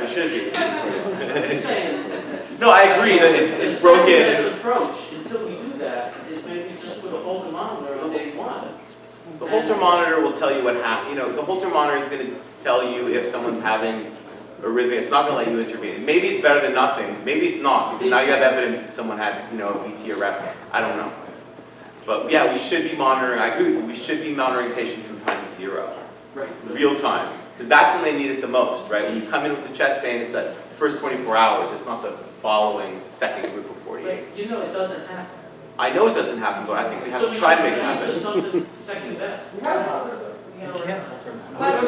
it should be. I'm just saying. No, I agree that it's broken. The best approach until we do that is maybe just put a Holter monitor on day one. The Holter monitor will tell you what happened. You know, the Holter monitor is going to tell you if someone's having arrhythmia. It's not going to let you intervene. Maybe it's better than nothing. Maybe it's not. Because now you have evidence that someone had, you know, a VT arrest. I don't know. But yeah, we should be monitoring. I agree with you. We should be monitoring patients from time 0, Right. real time, because that's when they need it the most, right? When you come in with the chest pain, it's the first 24 hours. It's not the following second group of 48. But you know it doesn't happen. I know it doesn't happen, but I think we have So to try to make it should happen. choose something second best. But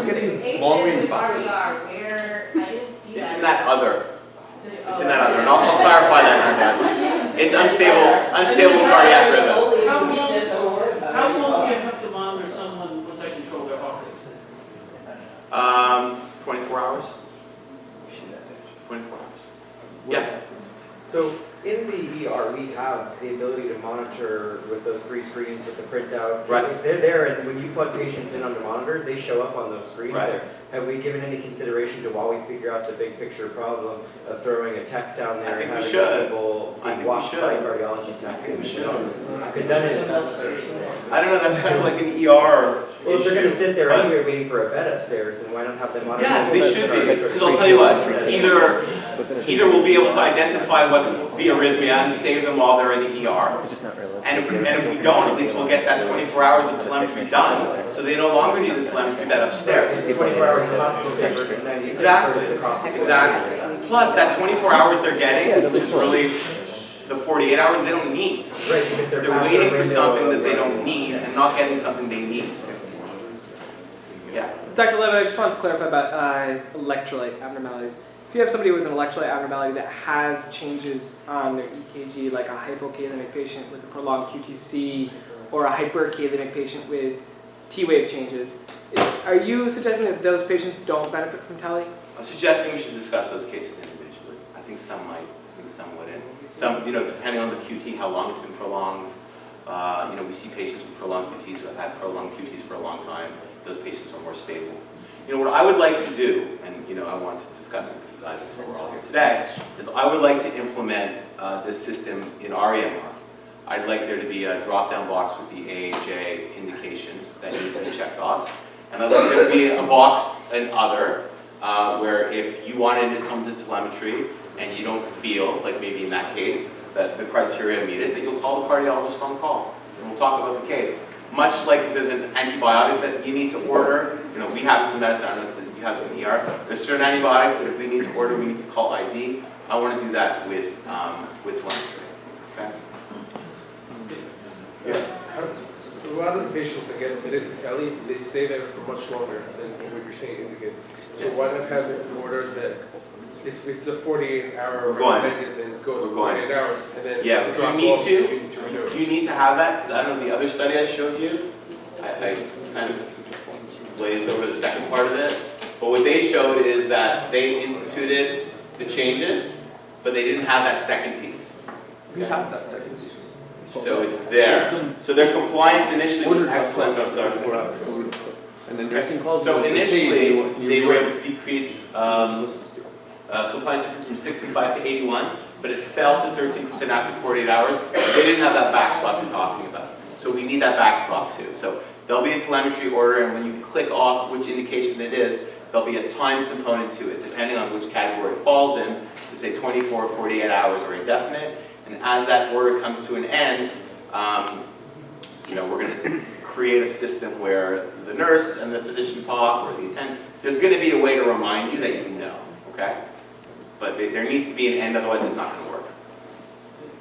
getting long range RDR, where I didn't see that. It's in that other. It's in that other. And I'll clarify that. It's unstable cardiac rhythm. How long do you have to monitor someone once I control their heart rate? 24 hours. 24 hours. Yeah. So in the ER, we have the ability to monitor with those 3 screens with the printout. Right. They're there, and when you plug patients in on the monitors, they show up on those screens Right. there. Have we given any consideration to while we figure out the big picture problem of throwing a tech down there I think and we having should. people I think be we watched should. by cardiology techs? I think we should. Because then it's, I don't know. That's kind of like an ER well, if they're going to issue, sit there but- anyway waiting for a bed upstairs, then why not have them monitor? Yeah, they should be. Because I'll tell you what. Either we'll be able to identify what's the arrhythmia and save them while they're in the ER. And if we don't, at least we'll get that 24 hours of telemetry done, so they no longer need the telemetry bed upstairs. 24 hours in the hospital stay versus 96 Exactly. versus the hospital. Exactly. Plus, that 24 hours they're getting, which is really the 48 hours they don't need. Right, because So they're past waiting their for window something of- that they don't need and not getting something they need. Yeah. Dr. Levitt, I just wanted to clarify about electrolyte abnormalities. If you have somebody with an electrolyte abnormality that has changes on their EKG, like a hypokalemic patient with a prolonged QTC or a hyperkalemic patient with T-wave changes, are you suggesting that those patients don't benefit from tele? I'm suggesting we should discuss those cases individually. I think some might. I think some wouldn't. Some, you know, depending on the QT, how long it's been prolonged. You know, we see patients with prolonged QTs who have had prolonged QTs for a long time. Those patients are more stable. You know, what I would like to do, and you know, I want to discuss it with you guys, that's why we're all here today, is I would like to implement this system in our EMR. I'd like there to be a drop-down box with the AHA indications that need to be checked off. And I'd like there to be a box, an other, where if you wanted some of the telemetry and you don't feel, like maybe in that case, that the criteria meet it, that you'll call the cardiologist on call. And we'll talk about the case. Much like if there's an antibiotic that you need to order, you know, we have this in medicine, I don't know if you have this in ER, there's certain antibiotics that if we need to order, we need to call ID. I want to do that with telemetry, okay? Yeah. A lot of the patients that get admitted to tele, they stay there for much longer than what you're saying indicates. So Yes. why not have it in order that if it's a 48-hour We're going. recommended, then it goes We're going. 48 hours, and then Yeah, but drop you need off to. if you need to renew it. Do you need to have that? Because I don't know, the other study I showed you, I kind of glazed over the second part of it. But what they showed is that they instituted the changes, but they didn't have that second piece. We have that second. So it's there. So their compliance initially was excellent. Oh, sorry. And then nursing calls. So initially, they were able to decrease compliance from 65 to 81, but it fell to 13% after 48 hours. They didn't have that backstop you're talking about. So we need that backstop too. So there'll be a telemetry order, and when you click off which indication it is, there'll be a timed component to it, depending on which category it falls in, to say 24, 48 hours, or indefinite. And as that order comes to an end, you know, we're going to create a system where the nurse and the physician talk, or the attendant. There's going to be a way to remind you that you know, okay? But there needs to be an end, otherwise it's not going to work.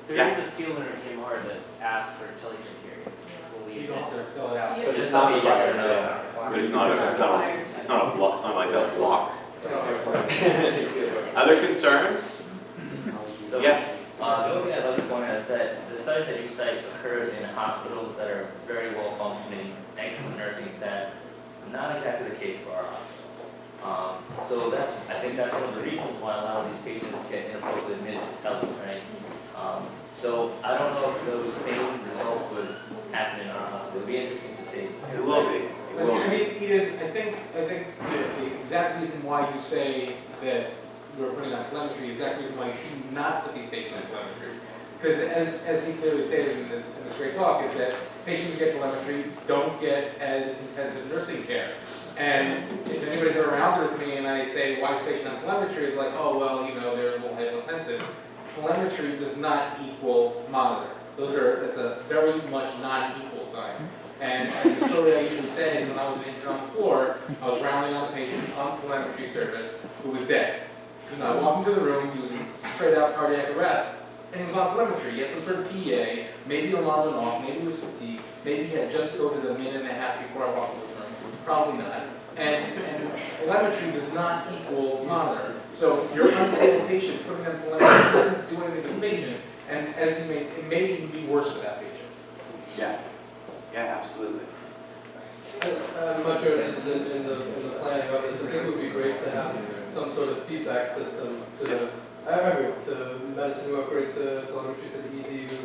There is a field in our EMR that asks for a telemetry period. Will we don't have to fill it out. But it's not a yes or no. But it's not a block. It's not like a block. Other concerns? So, Yeah. the only thing I'd like to point out is that the studies that you cite occurred in hospitals that are very well functioning, excellent nursing staff. Not exactly the case for our hospital. So I think that's one of the reasons why a lot of these patients get inappropriately admitted to tele, right? So I don't know if those same results would happen in our hospital. It would be interesting to see. It will be. It But will I be. mean, Eden, I think the exact reason why you say that we're putting on telemetry is exactly the reason why you should not put these patients on telemetry. Because as he clearly stated in this great talk, is that patients who get telemetry don't get as intensive nursing care. And if anybody's around with me and I say, why is patient on telemetry? It's like, oh, well, you know, they're a little hypotensive. Telemetry does not equal monitor. It's a very much non-equal sign. And the story I usually say is when I was an intern on the floor, I was rounding on a patient on telemetry service who was dead. You know, I walked into the room, he was in straight out cardiac arrest, and he was on telemetry. He had some sort of PA, maybe alarm went off, maybe he was fatigued, maybe he had just COVID a minute and a half before I walked into the room, probably not. And telemetry does not equal monitor. So your unstable patient, putting them on telemetry doesn't do anything to the patient, and as he may, it may even be worse for that patient. Yeah. Yeah, absolutely. I'm not sure if this is in the planning of this. I think it would be great to have some sort of feedback system to medicine who upgrade to telemetry to the ED who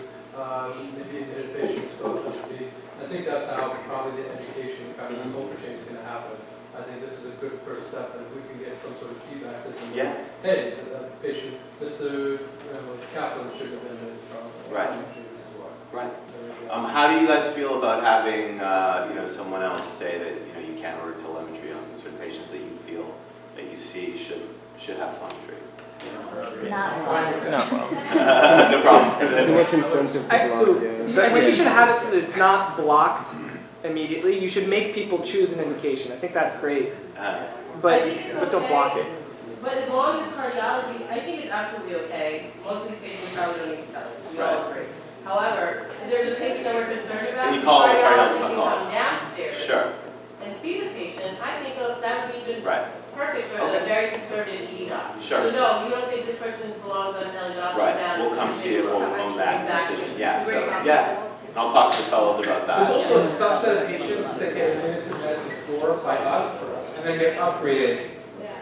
maybe admitted patient exposure to be. I think that's how probably the education kind of culture change is going to happen. I think this is a good first step, and if we can get some sort of feedback system. Yeah. Hey, that patient, Mr. Kaplan should have been in trouble. Right. Right. How do you guys feel about having someone else say that you can't order telemetry on certain patients that you feel that you see should have telemetry? No problem. Too much incentive to block, I think you should have it so that it's not blocked immediately. You should make people choose an indication. I think that's great, but don't block it. But as long as cardiology, I think it's absolutely okay. Most of these patients probably don't need to tell us. We all agree. However, if there's a patient that we're concerned about, And you call it cardiologist cardiologist, can come downstairs Sure. and see the patient. I think that would be even Right. perfect for the very conservative ED doc. Sure. So no, you don't think this person belongs on teledoc? Right. We'll come see it. We'll own that Exactly. decision. Yeah. It's a So great yeah. compliment. And I'll talk to the fellows about There's that. also a subset of patients that get admitted to medicine floor by us and then get upgraded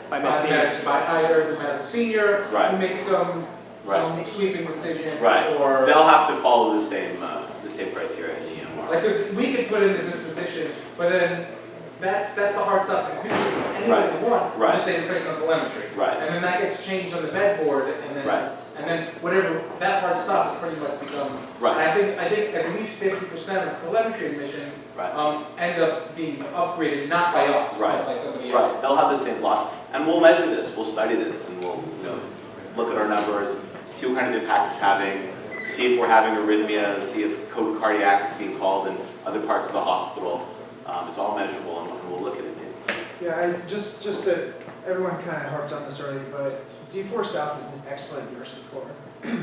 By by either the medical senior Right. who makes some Right. sweeping decision Right. or They'll have to follow the same criteria in the EMR. like, because we could put into this position, but then that's the hard stuff. And people, anyone who want, Right. just say the patient on telemetry. Right. And then that gets changed on the bed board, and then whatever, that hard stuff pretty much becomes. Right. And I think at least 50% of telemetry admissions Right. end up being upgraded, not by us, Right. but by somebody else. Right. They'll have the same blocks, and we'll measure this. We'll study this, and we'll look at our numbers, see what kind of impact it's having, see if we're having arrhythmias, see if code cardiac is being called in other parts of the hospital. It's all measurable, and we'll look at it. Yeah, just everyone kind of harped on this already, but D4 South is an excellent nursing floor,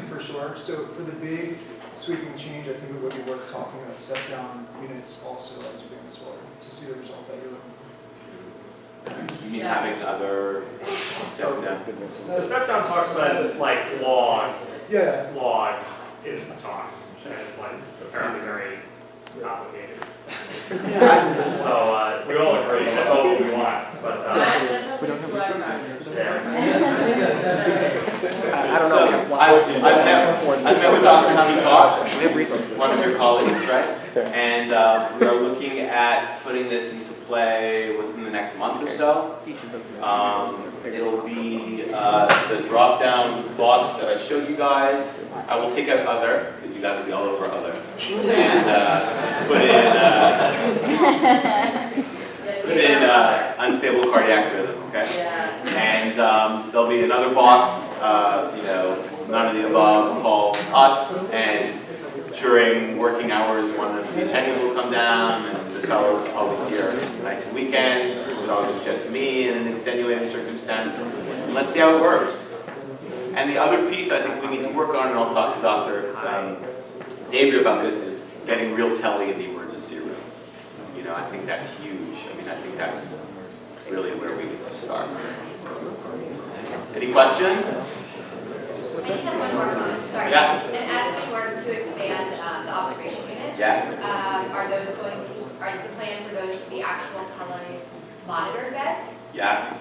for sure. So for the big sweeping change, I think it would be worth talking about step-down units also as you're doing this floor to see the result that you're looking for. You mean having other step down? The step down talks about like log in the talks, and it's like apparently very complicated. So we all agree that's all we want, but We don't have I don't know. I've met with Dr. Peacock, one of your colleagues, right? And we are looking at putting this into play within the next month or so. It'll be the drop-down box that I showed you guys. I will take out other, because you guys will be all over other, and put in unstable cardiac rhythm, okay? And there'll be another box, none of the above, call us, and during working hours, one of the attendees will come down, and the fellows always here nights and weekends, would always reach out to me in an extenuating circumstance, and let's see how it works. And the other piece I think we need to work on, and I'll talk to Dr. Xavier about this, is getting real tele in the emergency room. I think that's huge. I think that's really where we need to start. Any questions? I just have one more comment, sorry. Yeah. And as we work to expand the observation unit, is the plan for those to be actual tele-monitored beds? Yeah.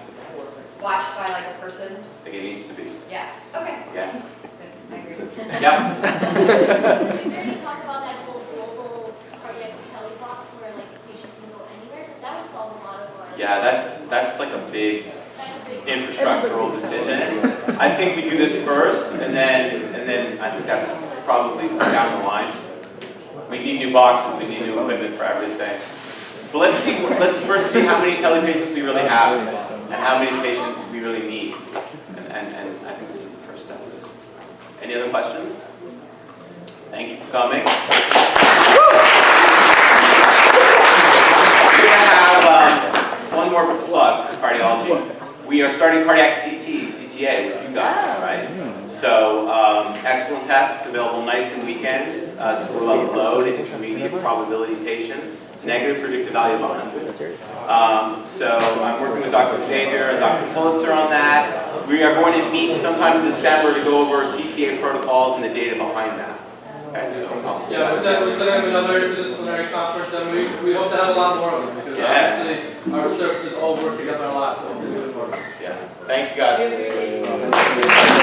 Watched by like a person? I think it needs to be. Yeah, okay. Yeah. I agree. Yep. Is there any talk about that whole global cardiac tele box where like patients can go anywhere? Because that would solve a lot of our... Yeah, that's like a big infrastructural decision. I think we do this first, and then I think that's probably down the line. We need new boxes, we need new equipment for everything. But let's first see how many tele patients we really have, and how many patients we really need. And I think this is the first step. Any other questions? Thank you for coming. We're going to have one more plug for cardiology. We are starting cardiac CTA with you guys, right? So excellent tests available nights and weekends to low load and intermediate probability patients. Negative predictive value of 100. So I'm working with Dr. Xavier and Dr. Pulitzer on that. We are going to meet sometime in December to go over CTA protocols and the data behind that. Okay, so I'll see you Yeah, guys. we're setting up another interdisciplinary conference, and we hope to have a lot more of them, because obviously our services all work together a lot, so we'll do it more. Yeah, thank you guys.